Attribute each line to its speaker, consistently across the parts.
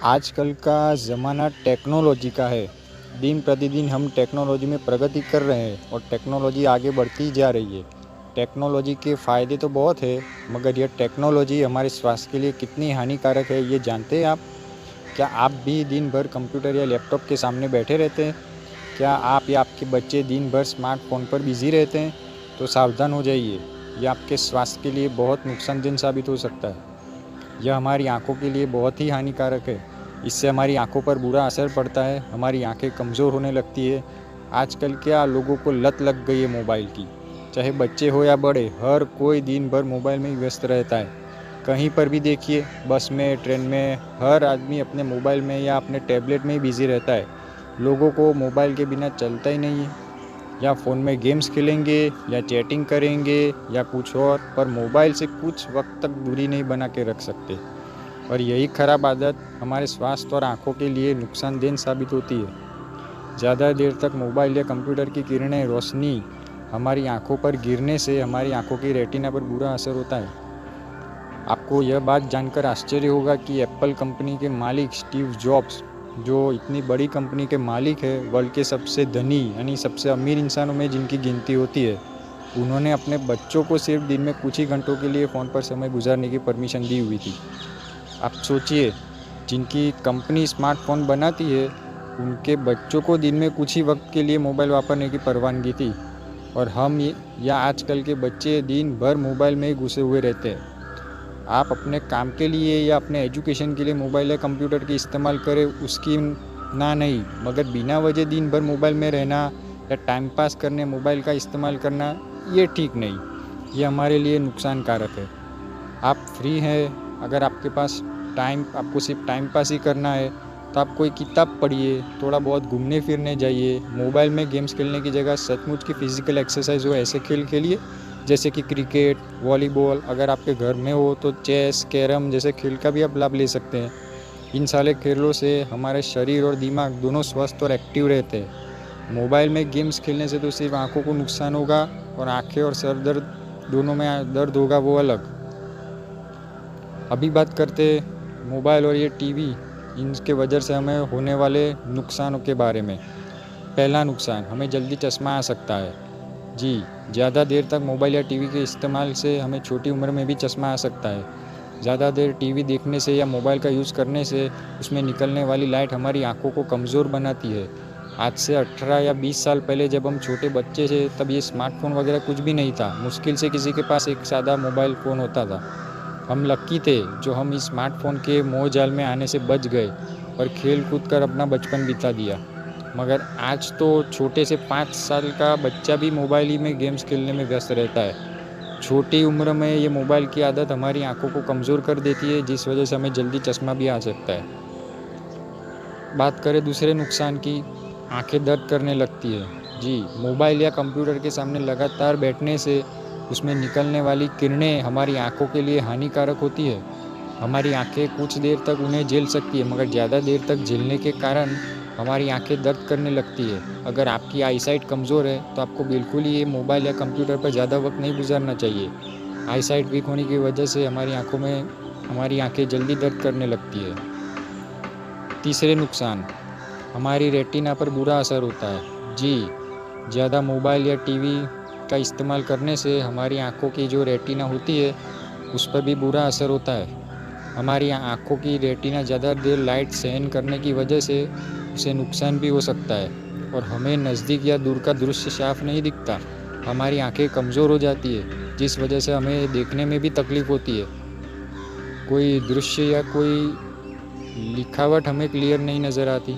Speaker 1: आजकल का ज़माना टेक्नोलॉजी का है। दिन प्रतिदिन हम टेक्नोलॉजी में प्रगति कर रहे हैं और टेक्नोलॉजी आगे बढ़ती जा रही है। टेक्नोलॉजी के फ़ायदे तो बहुत है, मगर यह टेक्नोलॉजी हमारे स्वास्थ्य के लिए कितनी हानिकारक है, ये जानते हैं आप? क्या आप भी दिन भर कंप्यूटर या लैपटॉप के सामने बैठे रहते हैं? क्या आप या आपके बच्चे दिन भर स्मार्टफ़ोन पर बिज़ी रहते हैं? तो सावधान हो जाइए, यह आपके स्वास्थ्य के लिए बहुत नुकसानदेह साबित हो सकता है। यह हमारी आँखों के लिए बहुत ही हानिकारक है। इससे हमारी आँखों पर बुरा असर पड़ता है, हमारी आँखें कमज़ोर होने लगती है। आजकल क्या लोगों को लत लग गई है मोबाइल की। चाहे बच्चे हो या बड़े, हर कोई दिन भर मोबाइल में ही व्यस्त रहता है। कहीं पर भी देखिए, बस में, ट्रेन में, हर आदमी अपने मोबाइल में या अपने टैबलेट में ही बिज़ी रहता है। लोगों को मोबाइल के बिना चलता ही नहीं है। या फ़ोन में गेम्स खेलेंगे या चैटिंग करेंगे या कुछ और, पर मोबाइल से कुछ वक्त तक दूरी नहीं बना के रख सकते। और यही खराब आदत हमारे स्वास्थ्य और आँखों के लिए नुकसानदेह साबित होती है। ज़्यादा देर तक मोबाइल या कंप्यूटर की किरणें रोशनी हमारी आँखों पर गिरने से हमारी आँखों की रेटिना पर बुरा असर होता है। आपको यह बात जानकर आश्चर्य होगा कि एप्पल कंपनी के मालिक स्टीव जॉब्स, जो इतनी बड़ी कंपनी के मालिक है, वर्ल्ड के सबसे धनी यानी सबसे अमीर इंसानों में जिनकी गिनती होती है, उन्होंने अपने बच्चों को सिर्फ दिन में कुछ ही घंटों के लिए फ़ोन पर समय गुजारने की परमिशन दी हुई थी। आप सोचिए, जिनकी कंपनी स्मार्टफ़ोन बनाती है, उनके बच्चों को दिन में कुछ ही वक्त के लिए मोबाइल वापरने की परवानगी थी, और हम या आजकल के बच्चे दिन भर मोबाइल में ही घुसे हुए रहते हैं। आप अपने काम के लिए या अपने एजुकेशन के लिए मोबाइल या कंप्यूटर की इस्तेमाल करें, उसकी ना नहीं, मगर बिना वजह दिन भर मोबाइल में रहना या टाइम पास करने मोबाइल का इस्तेमाल करना, ये ठीक नहीं। ये हमारे लिए नुकसानकारक है। आप फ्री हैं, अगर आपके पास आपको सिर्फ टाइम पास ही करना है, तो आप कोई किताब पढ़िए, थोड़ा बहुत घूमने फिरने जाइए। मोबाइल में गेम्स खेलने की जगह सचमुच की फ़िज़िकल एक्सरसाइज हो ऐसे खेल खेलिए, जैसे कि क्रिकेट, वॉलीबॉल। अगर आपके घर में हो तो चेस, कैरम जैसे खेल का भी आप लाभ ले सकते हैं। इन सारे खेलों से हमारे शरीर और दिमाग दोनों स्वस्थ और एक्टिव रहते हैं। मोबाइल में गेम्स खेलने से तो सिर्फ आँखों को नुकसान होगा, और आँखें और सर दर्द दोनों में दर्द होगा, वो अलग। अभी बात करते मोबाइल और ये टीवी, इनके वजह से हमें होने वाले नुकसानों के बारे में। पहला नुकसान, हमें जल्दी चश्मा आ सकता है। जी, ज़्यादा देर तक मोबाइल या टीवी के इस्तेमाल से हमें छोटी उम्र में भी चश्मा आ सकता है। ज़्यादा देर टीवी देखने से या मोबाइल का यूज़ करने से उसमें निकलने वाली लाइट हमारी आँखों को कमज़ोर बनाती है। आज से 18 या 20 साल पहले जब हम छोटे बच्चे थे, तब ये स्मार्टफ़ोन वगैरह कुछ भी नहीं था। मुश्किल से किसी के पास एक सादा मोबाइल फ़ोन होता था। हम लकी थे जो हम इस स्मार्टफ़ोन के मोह जाल में आने से बच गए और खेल कूद कर अपना बचपन बिता दिया। मगर आज तो छोटे से 5 साल का बच्चा भी मोबाइल ही में गेम्स खेलने में व्यस्त रहता है। छोटी उम्र में ये मोबाइल की आदत हमारी आंखों को कमज़ोर कर देती है, जिस वजह से हमें जल्दी चश्मा भी आ सकता है। बात करें दूसरे नुकसान की, आंखें दर्द करने लगती है। जी, मोबाइल या कंप्यूटर के सामने लगातार बैठने से उसमें निकलने वाली किरणें हमारी आंखों के लिए हानिकारक होती है। हमारी आंखें कुछ देर तक उन्हें झेल सकती है, मगर ज़्यादा देर तक झेलने के कारण हमारी आंखें दर्द करने लगती है। अगर आपकी आईसाइट कमज़ोर है, तो आपको बिल्कुल ही ये मोबाइल या कंप्यूटर पर ज़्यादा वक्त नहीं गुजारना चाहिए। आईसाइट वीक होने की वजह से हमारी आंखें जल्दी दर्द करने लगती है। तीसरे नुकसान, हमारी रेटिना पर बुरा असर होता है। जी, ज़्यादा मोबाइल या टीवी का इस्तेमाल करने से हमारी आँखों की जो रेटिना होती है, उस पर भी बुरा असर होता है। हमारी आँखों की रेटिना ज़्यादा देर लाइट सहन करने की वजह से उसे नुकसान भी हो सकता है, और हमें नज़दीक या दूर का दृश्य साफ नहीं दिखता। हमारी आँखें कमज़ोर हो जाती है, जिस वजह से हमें देखने में भी तकलीफ़ होती है। कोई दृश्य या कोई लिखावट हमें क्लियर नहीं नज़र आती।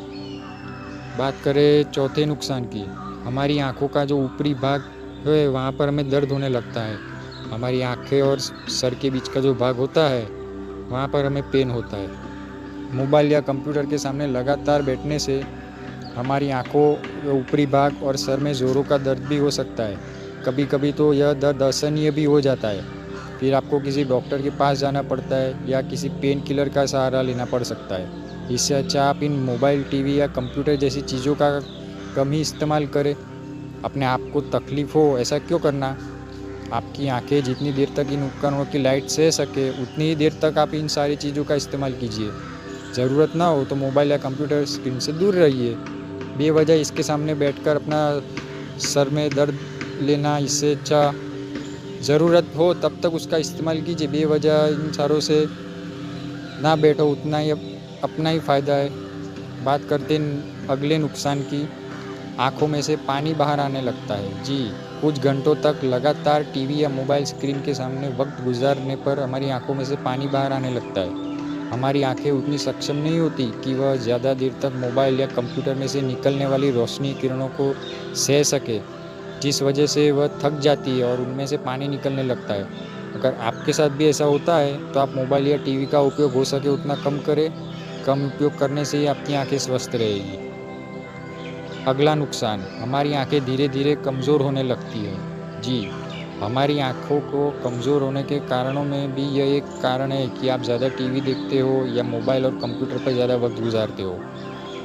Speaker 1: बात करें चौथे नुकसान की, हमारी आँखों का जो ऊपरी भाग है, वहाँ पर हमें दर्द होने लगता है। हमारी आँखें और सर के बीच का जो भाग होता है, वहाँ पर हमें पेन होता है। मोबाइल या कंप्यूटर के सामने लगातार बैठने से हमारी आँखों, ऊपरी भाग और सर में ज़ोरों का दर्द भी हो सकता है। कभी कभी तो यह दर्द असहनीय भी हो जाता है। फिर आपको किसी डॉक्टर के पास जाना पड़ता है या किसी पेन किलर का सहारा लेना पड़ सकता है। इससे अच्छा आप इन मोबाइल, टीवी या कंप्यूटर जैसी चीज़ों का कम ही इस्तेमाल करें। अपने आप को तकलीफ़ हो ऐसा क्यों करना। आपकी आंखें जितनी देर तक इन उपकरणों की लाइट सह सके, उतनी ही देर तक आप इन सारी चीज़ों का इस्तेमाल कीजिए। ज़रूरत ना हो तो मोबाइल या कंप्यूटर स्क्रीन से दूर रहिए। बेवजह इसके सामने बैठकर अपना सर में दर्द लेना, इससे अच्छा ज़रूरत हो तब तक उसका इस्तेमाल कीजिए। बेवजह इन सारों से ना बैठो, उतना ही अपना ही फ़ायदा है। बात करते हैं अगले नुकसान की। आँखों में से पानी बाहर आने लगता है। जी, कुछ घंटों तक लगातार टीवी या मोबाइल स्क्रीन के सामने वक्त गुजारने पर हमारी आँखों में से पानी बाहर आने लगता है। हमारी आँखें उतनी सक्षम नहीं होती कि वह ज़्यादा देर तक मोबाइल या कंप्यूटर में से निकलने वाली रोशनी किरणों को सह सके, जिस वजह से वह थक जाती है और उनमें से पानी निकलने लगता है। अगर आपके साथ भी ऐसा होता है तो आप मोबाइल या टीवी का उपयोग हो सके उतना कम करें। कम उपयोग करने से ही आपकी आँखें स्वस्थ रहेगी। अगला नुकसान, हमारी आँखें धीरे धीरे कमज़ोर होने लगती है। जी, हमारी आँखों को कमज़ोर होने के कारणों में भी यह एक कारण है कि आप ज़्यादा टीवी देखते हो या मोबाइल और कंप्यूटर पर ज़्यादा वक्त गुजारते हो।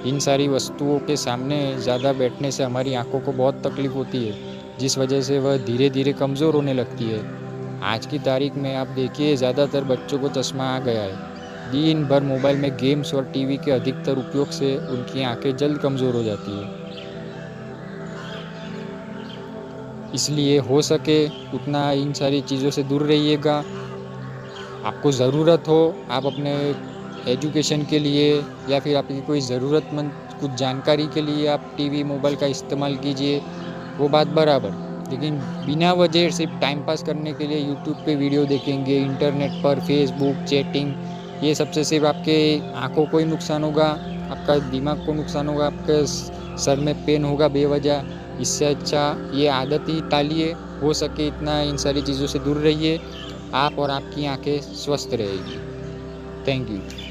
Speaker 1: इन सारी वस्तुओं के सामने ज़्यादा बैठने से हमारी आँखों को बहुत तकलीफ़ होती है, जिस वजह से वह धीरे धीरे कमज़ोर होने लगती है। आज की तारीख में आप देखिए ज़्यादातर बच्चों को चश्मा आ गया है। दिन भर मोबाइल में गेम्स और टीवी के अधिकतर उपयोग से उनकी आँखें जल्द कमज़ोर हो जाती है। इसलिए हो सके उतना इन सारी चीज़ों से दूर रहिएगा। आपको ज़रूरत हो, आप अपने एजुकेशन के लिए या फिर आपकी कोई ज़रूरतमंद कुछ जानकारी के लिए आप टीवी, मोबाइल का इस्तेमाल कीजिए, वो बात बराबर। लेकिन बिना वजह सिर्फ टाइम पास करने के लिए यूट्यूब पे वीडियो देखेंगे, इंटरनेट पर फेसबुक, चैटिंग, ये सबसे सिर्फ आपके आँखों को ही नुकसान होगा, आपका दिमाग को नुकसान होगा, आपके सर में पेन होगा बेवजह। इससे अच्छा ये आदत ही टालिए। हो सके इतना इन सारी चीज़ों से दूर रहिए, आप और आपकी आँखें स्वस्थ रहेगी। Thank you.